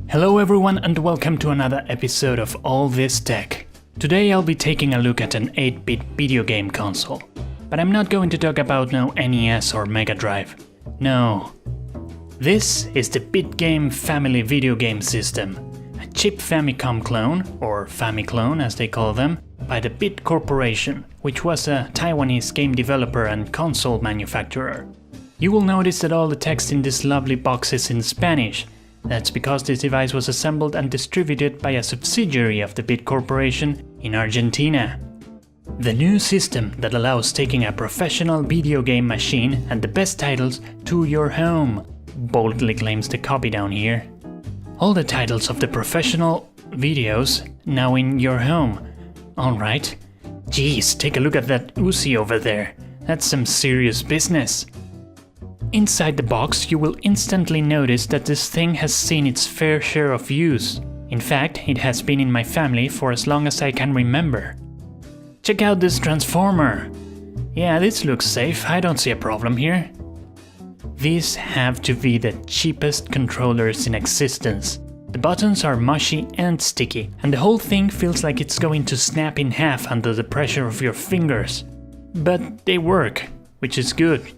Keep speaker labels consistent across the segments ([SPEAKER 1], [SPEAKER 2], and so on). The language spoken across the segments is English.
[SPEAKER 1] Hello everyone and welcome to another episode of All This Tech. Today I'll be taking a look at an 8-bit video game console. But I'm not going to talk about no NES or Mega Drive. No. This is the Bitgame family video game system, a cheap Famicom clone, or famiclone as they call them, by the Bit Corporation, which was a Taiwanese game developer and console manufacturer. You will notice that all the text in this lovely box is in Spanish. That's because this device was assembled and distributed by a subsidiary of the Bit Corporation in Argentina. The new system that allows taking a professional video game machine and the best titles to your home, boldly claims the copy down here. All the titles of the professional videos now in your home. Alright. Geez, take a look at that Uzi over there. That's some serious business. Inside the box, you will instantly notice that this thing has seen its fair share of use. In fact, it has been in my family for as long as I can remember. Check out this transformer! Yeah, this looks safe, I don't see a problem here. These have to be the cheapest controllers in existence. The buttons are mushy and sticky, and the whole thing feels like it's going to snap in half under the pressure of your fingers. But they work, which is good.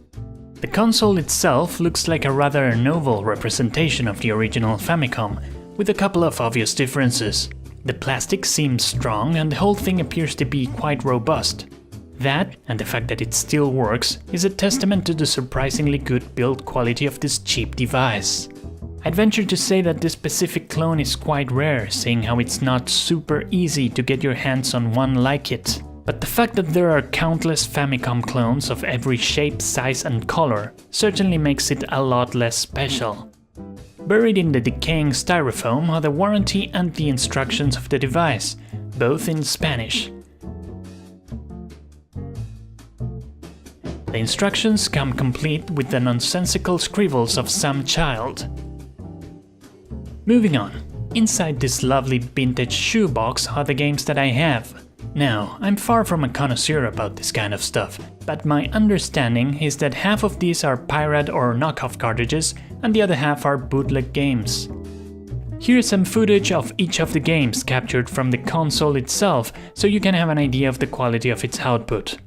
[SPEAKER 1] The console itself looks like a rather novel representation of the original Famicom, with a couple of obvious differences. The plastic seems strong and the whole thing appears to be quite robust. That, and the fact that it still works, is a testament to the surprisingly good build quality of this cheap device. I'd venture to say that this specific clone is quite rare, seeing how it's not super easy to get your hands on one like it. But the fact that there are countless Famicom clones of every shape, size and color certainly makes it a lot less special. Buried in the decaying styrofoam are the warranty and the instructions of the device, both in Spanish. The instructions come complete with the nonsensical scribbles of some child. Moving on, inside this lovely vintage shoebox are the games that I have. Now, I'm far from a connoisseur about this kind of stuff, but my understanding is that half of these are pirate or knockoff cartridges and the other half are bootleg games. Here's some footage of each of the games captured from the console itself, so you can have an idea of the quality of its output.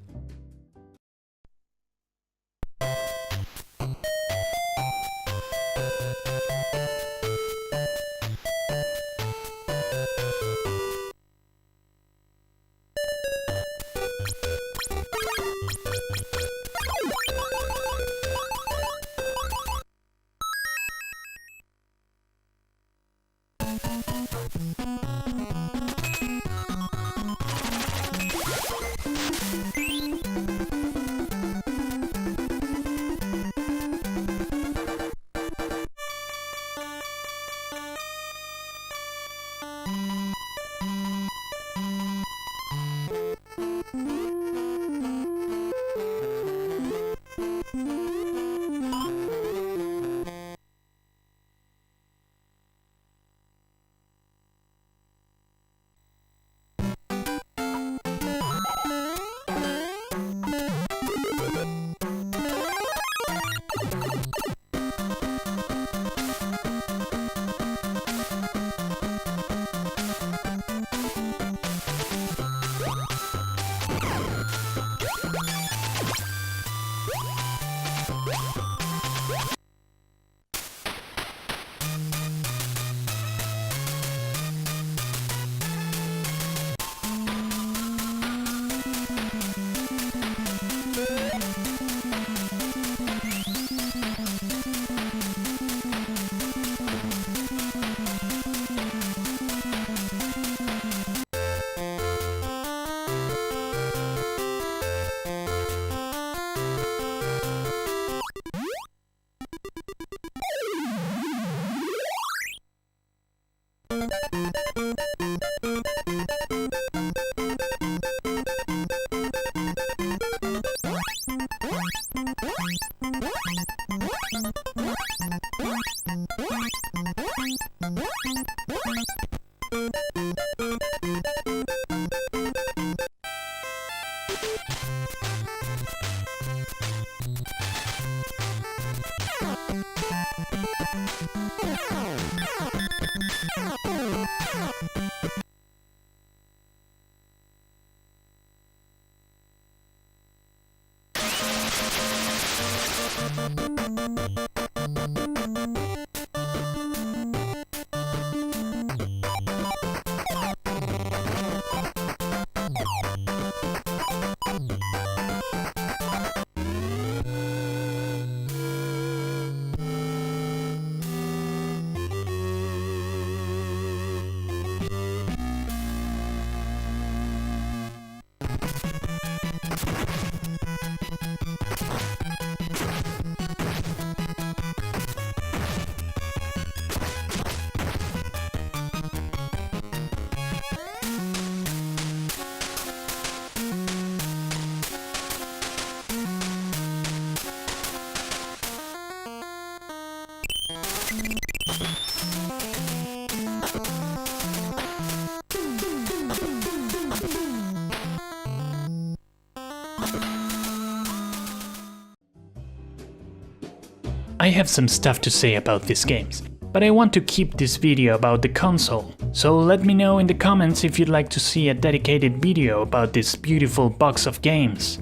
[SPEAKER 1] I have some stuff to say about these games, but I want to keep this video about the console, so let me know in the comments if you'd like to see a dedicated video about this beautiful box of games.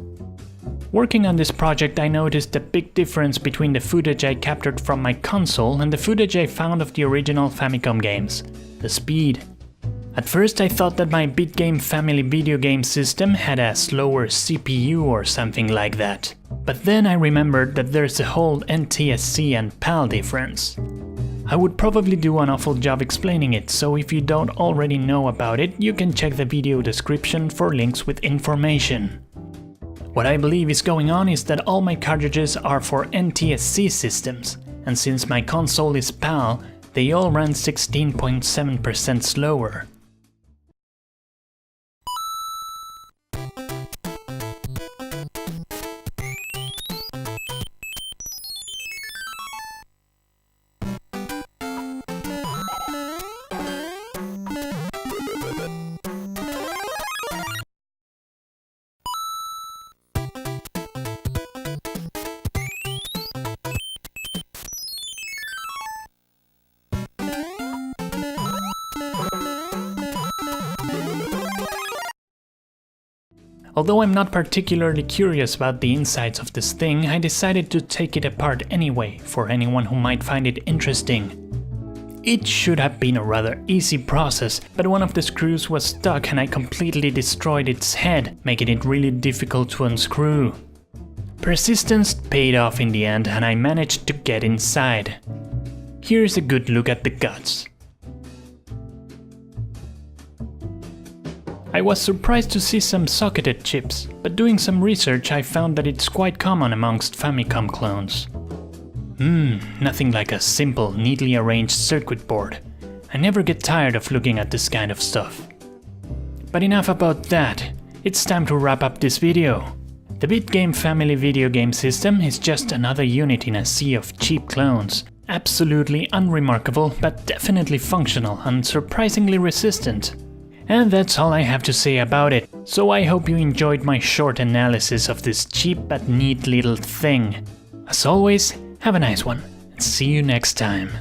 [SPEAKER 1] Working on this project, I noticed a big difference between the footage I captured from my console and the footage I found of the original Famicom games: the speed. At first I thought that my Bitgame family video game system had a slower CPU or something like that. But then I remembered that there's a whole NTSC and PAL difference. I would probably do an awful job explaining it, so if you don't already know about it, you can check the video description for links with information. What I believe is going on is that all my cartridges are for NTSC systems, and since my console is PAL, they all run 16.7% slower. Although I'm not particularly curious about the insides of this thing, I decided to take it apart anyway, for anyone who might find it interesting. It should have been a rather easy process, but one of the screws was stuck and I completely destroyed its head, making it really difficult to unscrew. Persistence paid off in the end and I managed to get inside. Here's a good look at the guts. I was surprised to see some socketed chips, but doing some research I found that it's quite common amongst Famicom clones. Nothing like a simple, neatly arranged circuit board. I never get tired of looking at this kind of stuff. But enough about that, it's time to wrap up this video. The Bitgame family video game system is just another unit in a sea of cheap clones. Absolutely unremarkable, but definitely functional and surprisingly resistant. And that's all I have to say about it, so I hope you enjoyed my short analysis of this cheap but neat little thing. As always, have a nice one, and see you next time.